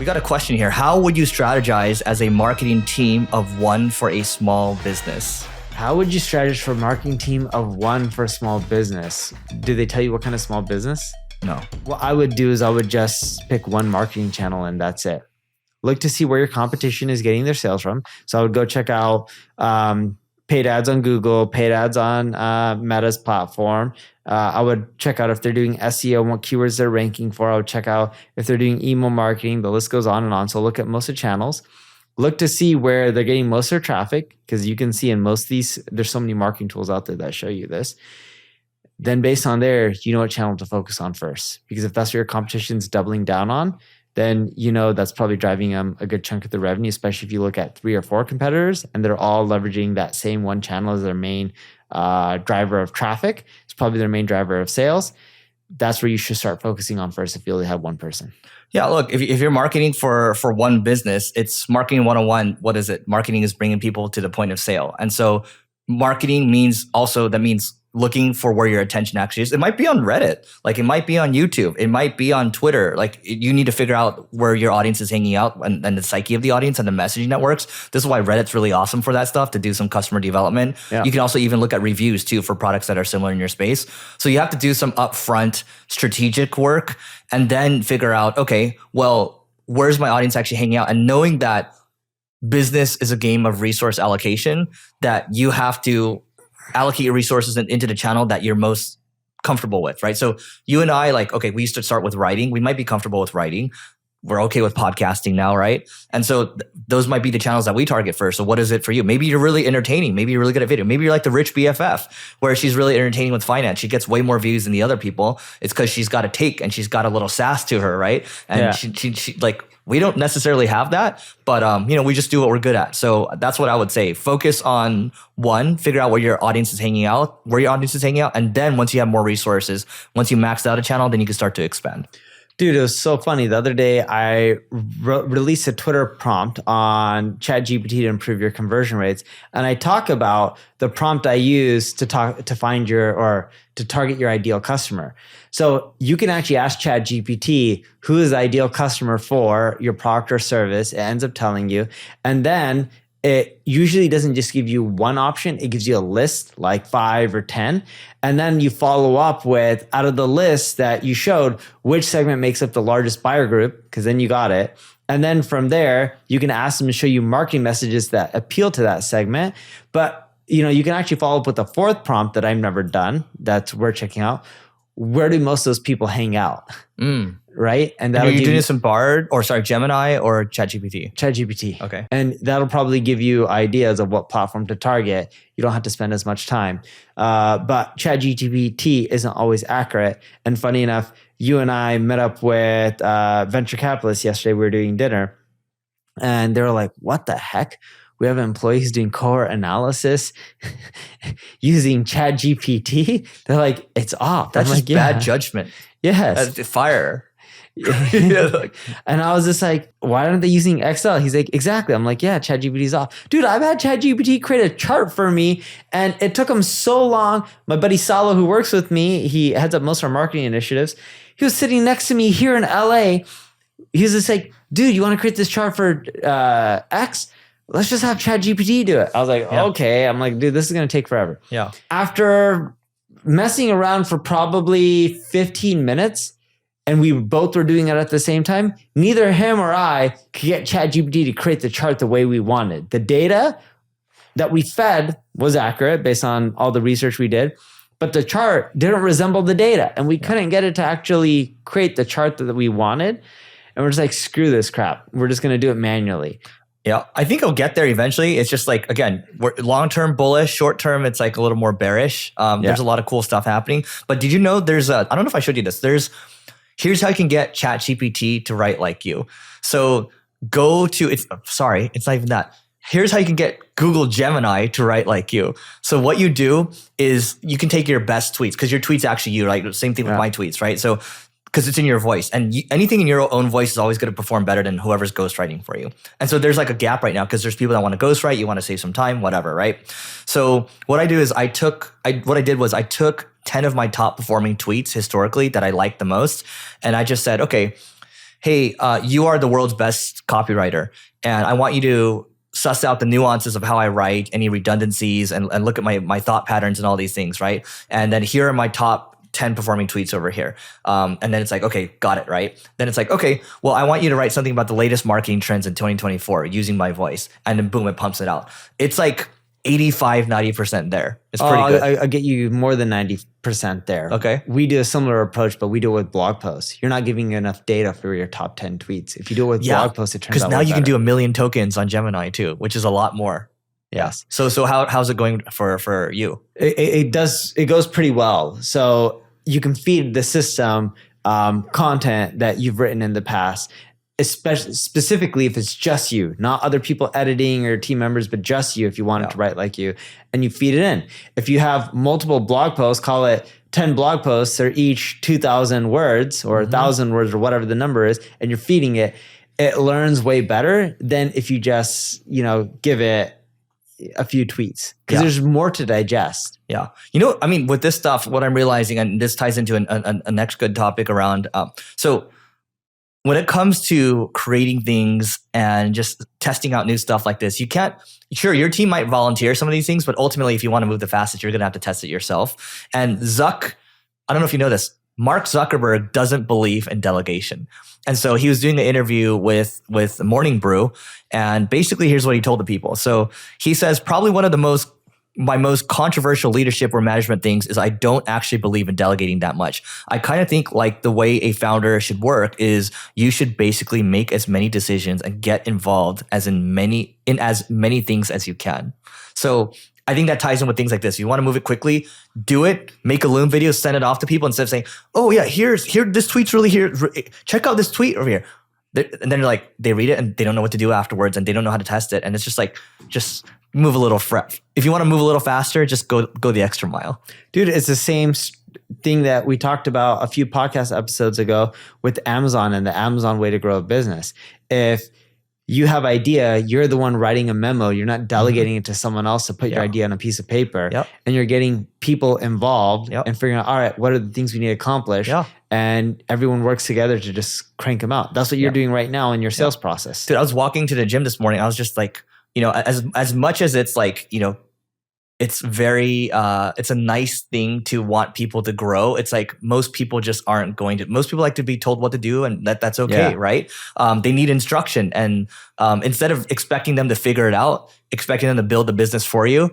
got a question here. How would you strategize as a marketing team of one for a small business? How would you strategize for a marketing team of one for a small business? Do they tell you what kind of small business? No. What I would do is I would just pick one marketing channel and that's it. Look to see where your competition is getting their sales from. So I would go check out paid ads on Google, paid ads on Meta's platform. I would check out if they're doing SEO and what keywords they're ranking for. I would check out if they're doing email marketing. The list goes on and on. So look at most of the channels. Look to see where they're getting most of their traffic, because you can see in most of these, there's so many marketing tools out there that show you this. Then based on there, you know what channel to focus on first. Because if that's what your competition's doubling down on, then you know that's probably driving a good chunk of the revenue, especially if you look at 3 or 4 competitors and they're all leveraging that same one channel as their main driver of traffic. It's probably their main driver of sales. That's where you should start focusing on first if you only have one person. Yeah, look, if you're marketing for one business, it's marketing 101. What is it? Marketing is bringing people to the point of sale. And so marketing means looking for where your attention actually is. It might be on Reddit, like it might be on YouTube, it might be on Twitter. Like you need to figure out where your audience is hanging out and the psyche of the audience and the messaging that works. This is why Reddit's really awesome for that stuff, to do some customer development. Yeah. You can also even look at reviews too for products that are similar in your space. So you have to do some upfront strategic work and then figure out, okay, well, where's my audience actually hanging out? And knowing that business is a game of resource allocation, that you have to allocate your resources into the channel that you're most comfortable with, right? So you and I, we used to start with writing. We might be comfortable with writing. We're okay with podcasting now, right? And so those might be the channels that we target first. So what is it for you? Maybe you're really entertaining. Maybe you're really good at video. Maybe you're like the rich BFF, where she's really entertaining with finance. She gets way more views than the other people. It's because she's got a take and she's got a little sass to her, right? And she we don't necessarily have that, but we just do what we're good at. So that's what I would say. Focus on one, figure out where your audience is hanging out, and then once you have more resources, once you maxed out a channel, then you can start to expand. Dude, it was so funny. The other day, I released a Twitter prompt on Chat GPT to improve your conversion rates, and I talk about the prompt I use to target your ideal customer. So you can actually ask Chat GPT who is the ideal customer for your product or service. It ends up telling you, and then it usually doesn't just give you one option. It gives you a list, like 5 or 10. And then you follow up with, out of the list that you showed, which segment makes up the largest buyer group, because then you got it. And then from there, you can ask them to show you marketing messages that appeal to that segment. But you can actually follow up with a 4th prompt that I've never done, that's worth checking out. Where do most of those people hang out? Right? And are you doing this in Gemini or Chat GPT? Chat GPT. Okay. And that'll probably give you ideas of what platform to target. You don't have to spend as much time. But Chat GPT isn't always accurate. And funny enough, you and I met up with venture capitalists yesterday. We were doing dinner. And they were like, what the heck? We have employees doing cohort analysis using Chat GPT. They're like, it's off. That's just bad judgment. Yes. That's fire. And I was just like, why aren't they using Excel? He's like, exactly. I'm like, yeah, ChatGPT's off. Dude, I've had ChatGPT create a chart for me, and it took him so long. My buddy Salo, who works with me, he heads up most of our marketing initiatives. He was sitting next to me here in LA. He was just like, dude, you want to create this chart for X? Let's just have ChatGPT do it. I was like, okay. I'm like, dude, this is going to take forever. Yeah. After messing around for probably 15 minutes, and we both were doing it at the same time, neither him or I could get ChatGPT to create the chart the way we wanted. The data that we fed was accurate based on all the research we did, but the chart didn't resemble the data, and we couldn't get it to actually create the chart that we wanted. And we're just like, screw this crap. We're just going to do it manually. Yeah, I think it'll get there eventually. It's just like, again, we're long-term bullish, short-term, it's like a little more bearish. There's a lot of cool stuff happening. But did you know I don't know if I showed you this. Here's how you can get Chat GPT to write like you. So it's not even that. Here's how you can get Google Gemini to write like you. So what you do is you can take your best tweets, because your tweets actually you, right? Same thing with my tweets, right? So because it's in your voice, and anything in your own voice is always going to perform better than whoever's ghostwriting for you. And so there's like a gap right now, because there's people that want to ghostwrite, you want to save some time, whatever, right? So what I do is I took 10 of my top performing tweets historically that I liked the most, and I just said, okay, hey, you are the world's best copywriter, and I want you to suss out the nuances of how I write, any redundancies, and look at my thought patterns and all these things, right? And then here are my top 10 performing tweets over here. And then it's like, okay, got it, right? Then it's like, okay, well, I want you to write something about the latest marketing trends in 2024 using my voice. And then boom, it pumps it out. It's like 85, 90% there. It's pretty good. I get you more than 90% there. Okay. We do a similar approach, but we do it with blog posts. You're not giving enough data for your top 10 tweets. If you do it with blog posts, it turns out because now you can do 1 million tokens on Gemini too, which is a lot more. Yes. So how's it going for you? It goes pretty well. So you can feed the system content that you've written in the past, especially specifically if it's just you, not other people editing or team members, but just you if you want it to write like you, and you feed it in. If you have multiple blog posts, call it 10 blog posts, or each 2,000 words or 1,000 words or whatever the number is, and you're feeding it, it learns way better than if you just, give it a few tweets, because there's more to digest. Yeah. With this stuff, what I'm realizing, and this ties into a next good topic around, so when it comes to creating things and just testing out new stuff like this, your team might volunteer some of these things, but ultimately, if you want to move the fastest, you're going to have to test it yourself. And I don't know if you know this, Mark Zuckerberg doesn't believe in delegation. And so he was doing an interview with Morning Brew, and basically here's what he told the people. So he says, probably one of my most controversial leadership or management things is I don't actually believe in delegating that much. I kind of think like the way a founder should work is you should basically make as many decisions and get involved in as many things as you can. So I think that ties in with things like this. If you want to move it quickly, do it, make a Loom video, send it off to people instead of saying, oh yeah, this tweet's really here. Check out this tweet over here. And then they read it and they don't know what to do afterwards, and they don't know how to test it. And it's just move a little if you want to move a little faster, just go the extra mile. Dude, it's the same thing that we talked about a few podcast episodes ago with Amazon and the Amazon way to grow a business. If you have idea, you're the one writing a memo. You're not delegating it to someone else to put your idea on a piece of paper. And you're getting people involved and figuring out, all right, what are the things we need to accomplish? And everyone works together to just crank them out. That's what you're doing right now in your sales process. Dude, I was walking to the gym this morning. I was just like, as much as it's like, it's very, it's a nice thing to want people to grow. It's like most people just aren't going to. Most people like to be told what to do, and that's okay, right? They need instruction, and instead of expecting them to figure it out, expecting them to build the business for you,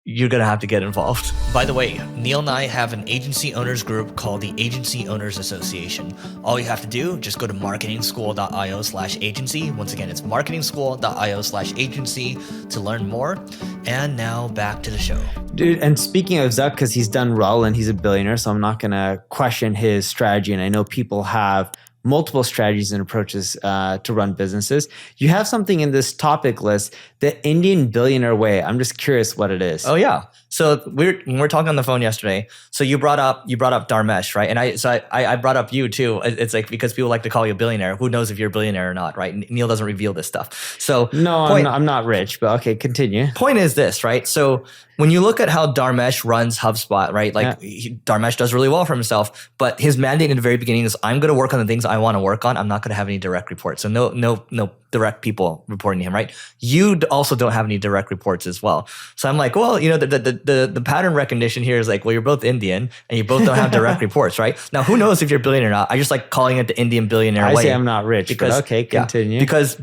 you're going to have to get involved. By the way, Neil and I have an agency owners group called the Agency Owners Association. All you have to do, just go to marketingschool.io/agency. Once again, it's marketingschool.io/agency to learn more. And now back to the show. Dude, and speaking of Zuck, because he's done well and he's a billionaire, so I'm not going to question his strategy. And I know people have multiple strategies and approaches to run businesses. You have something in this topic list, the Indian billionaire way. I'm just curious what it is. Oh yeah. So we were talking on the phone yesterday. So you brought up Dharmesh, right? And I brought up you too. It's like because people like to call you a billionaire. Who knows if you're a billionaire or not, right? Neil doesn't reveal this stuff. So no, I'm not rich, but okay, continue. Point is this, right? So when you look at how Dharmesh runs HubSpot, right? Dharmesh does really well for himself, but his mandate in the very beginning is I'm going to work on the things I want to work on. I'm not going to have any direct reports. So no direct people reporting to him, right? You also don't have any direct reports as well. So I'm like, well, the pattern recognition here is like, well, you're both Indian and you both don't have direct reports, right? Now, who knows if you're a billionaire or not? I just like calling it the Indian billionaire way. I say I'm not rich, but okay, continue. Because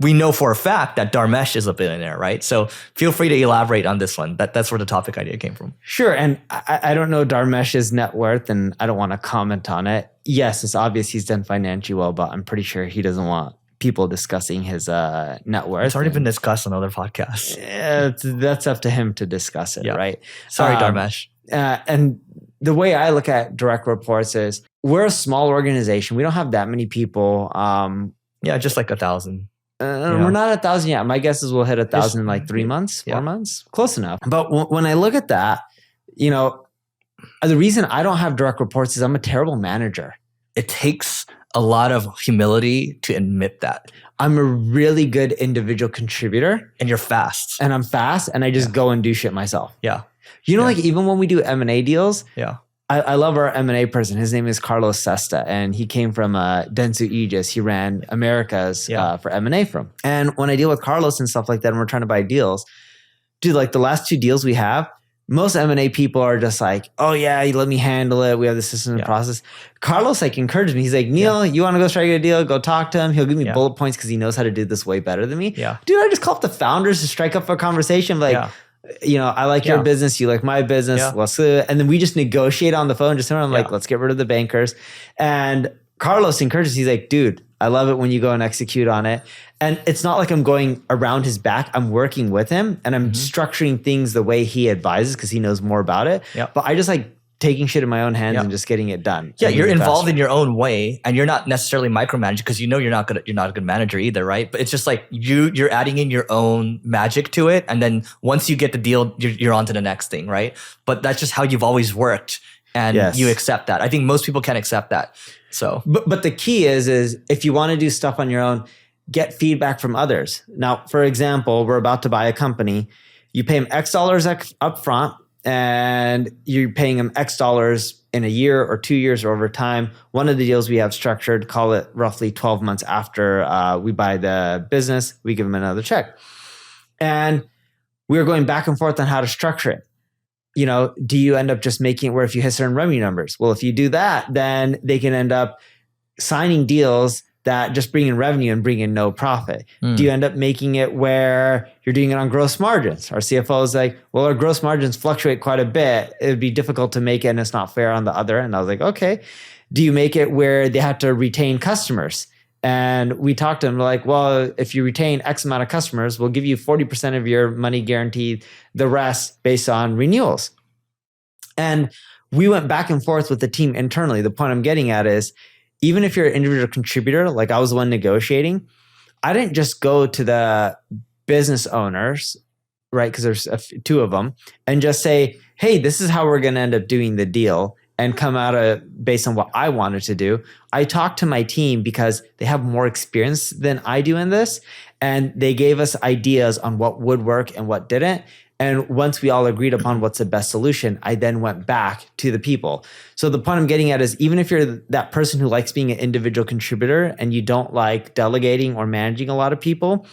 we know for a fact that Dharmesh is a billionaire, right? So feel free to elaborate on this one. That's where the topic idea came from. Sure. And I don't know Dharmesh's net worth and I don't want to comment on it. Yes, it's obvious he's done financially well, but I'm pretty sure he doesn't want people discussing his net worth. It's already been discussed on other podcasts. That's up to him to discuss it, right? Sorry, Dharmesh. And the way I look at direct reports is we're a small organization. We don't have that many people. Just like 1,000. We're not 1,000 yet. My guess is we'll hit 1,000 in like 3 months, 4 months. Close enough. But when I look at that, the reason I don't have direct reports is I'm a terrible manager. It takes a lot of humility to admit that. I'm a really good individual contributor. And you're fast. And I'm fast and I just go and do shit myself. Yeah. Like even when we do M&A deals, I love our M&A person. His name is Carlos Sesta, and he came from Dentsu Aegis. He ran Americas for M&A from. And when I deal with Carlos and stuff like that, and we're trying to buy deals, dude, like the last 2 deals we have, most M&A people are just like, oh yeah, you let me handle it. We have the system and process. Carlos like encouraged me. He's like, Neil, you want to go strike a deal? Go talk to him. He'll give me bullet points because he knows how to do this way better than me. Yeah. Dude, I just call up the founders to strike up a conversation. Like, I like your business. You like my business. Let's do it. And then we just negotiate on the phone. Just I'm like, let's get rid of the bankers. And Carlos encourages, he's like, dude, I love it when you go and execute on it. And it's not like I'm going around his back. I'm working with him and I'm structuring things the way he advises because he knows more about it. Yep. But I just like taking shit in my own hands and just getting it done. Yeah, you're involved in your own way and you're not necessarily micromanaging because you're not a good manager either, right? But it's just like you're adding in your own magic to it. And then once you get the deal, you're on to the next thing, right? But that's just how you've always worked. And you accept that. I think most people can't accept that. So, but the key is if you want to do stuff on your own, get feedback from others. Now, for example, we're about to buy a company. You pay them X dollars up front, and you're paying them X dollars in a year or 2 years or over time. One of the deals we have structured, call it roughly 12 months after we buy the business, we give them another check. And we're going back and forth on how to structure it. Do you end up just making it where if you hit certain revenue numbers? Well, if you do that, then they can end up signing deals that just bring in revenue and bring in no profit. Do you end up making it where you're doing it on gross margins? Our CFO is like, well, our gross margins fluctuate quite a bit. It would be difficult to make it and it's not fair on the other end. I was like, okay. Do you make it where they have to retain customers? And we talked to them like, well, if you retain X amount of customers, we'll give you 40% of your money guaranteed, the rest based on renewals. And we went back and forth with the team internally. The point I'm getting at is, even if you're an individual contributor, like I was the one negotiating, I didn't just go to the business owners, right? Because there's 2 of them, and just say, hey, this is how we're going to end up doing the deal, and come out based on what I wanted to do. I talked to my team because they have more experience than I do in this. And they gave us ideas on what would work and what didn't. And once we all agreed upon what's the best solution, I then went back to the people. So the point I'm getting at is, even if you're that person who likes being an individual contributor and you don't like delegating or managing a lot of people,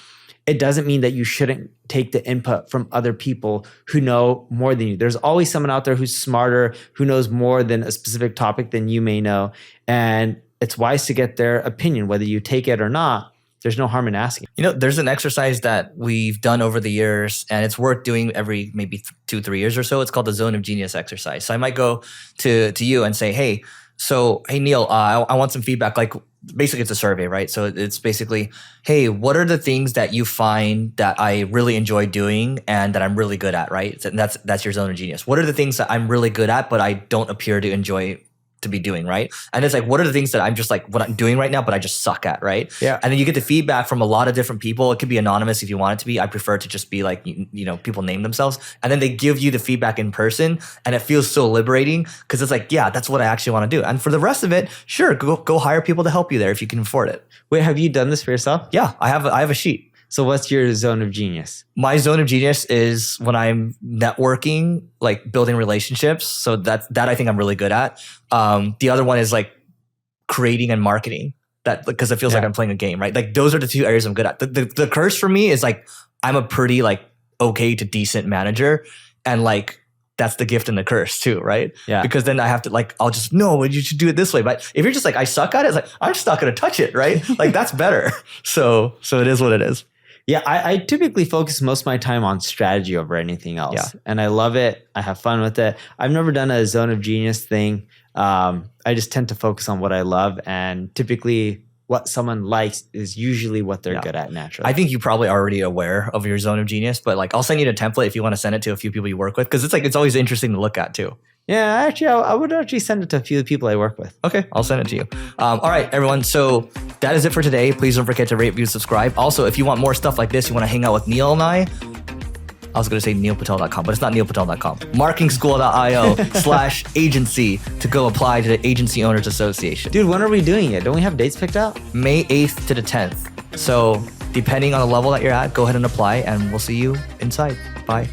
it doesn't mean that you shouldn't take the input from other people who know more than you. There's always someone out there who's smarter, who knows more than a specific topic than you may know. And it's wise to get their opinion, whether you take it or not. There's no harm in asking. There's an exercise that we've done over the years, and it's worth doing every maybe 2-3 years or so. It's called the Zone of Genius exercise. So I might go to you and say, hey, Neil, I want some feedback. Like, basically it's a survey, right? So it's basically, hey, what are the things that you find that I really enjoy doing and that I'm really good at, right? And that's your zone of genius. What are the things that I'm really good at, but I don't appear to enjoy to be doing, right? And it's like, what are the things that I'm just like, what I'm doing right now, but I just suck at, right? Yeah. And then you get the feedback from a lot of different people. It could be anonymous if you want it to be. I prefer to just be like, people name themselves. And then they give you the feedback in person, and it feels so liberating because it's like, yeah, that's what I actually want to do. And for the rest of it, sure, go hire people to help you there if you can afford it. Wait, have you done this for yourself? Yeah, I have a sheet. So what's your zone of genius? My zone of genius is when I'm networking, like building relationships. So that I think I'm really good at. The other one is like creating and marketing. That because it feels like I'm playing a game, right? Like those are the 2 areas I'm good at. The curse for me is like I'm a pretty like okay to decent manager, and like that's the gift and the curse too, right? Yeah. Because then I have to like, I'll just, no, you should do it this way. But if you're just like, I suck at it, it's like, I'm just not going to touch it, right? Like that's better. So it is what it is. Yeah, I typically focus most of my time on strategy over anything else. Yeah. And I love it. I have fun with it. I've never done a zone of genius thing. I just tend to focus on what I love. And typically what someone likes is usually what they're good at naturally. I think you're probably already aware of your zone of genius, but like I'll send you the template if you want to send it to a few people you work with, because it's always interesting to look at too. Yeah, actually, I would actually send it to a few of the people I work with. Okay, I'll send it to you. All right, everyone. So that is it for today. Please don't forget to rate, review, subscribe. Also, if you want more stuff like this, you want to hang out with Neil and I was going to say neilpatel.com, but it's not neilpatel.com. Marketingschool.io/agency to go apply to the Agency Owners Association. Dude, when are we doing it? Don't we have dates picked out? May 8th to the 10th. So depending on the level that you're at, go ahead and apply, and we'll see you inside. Bye.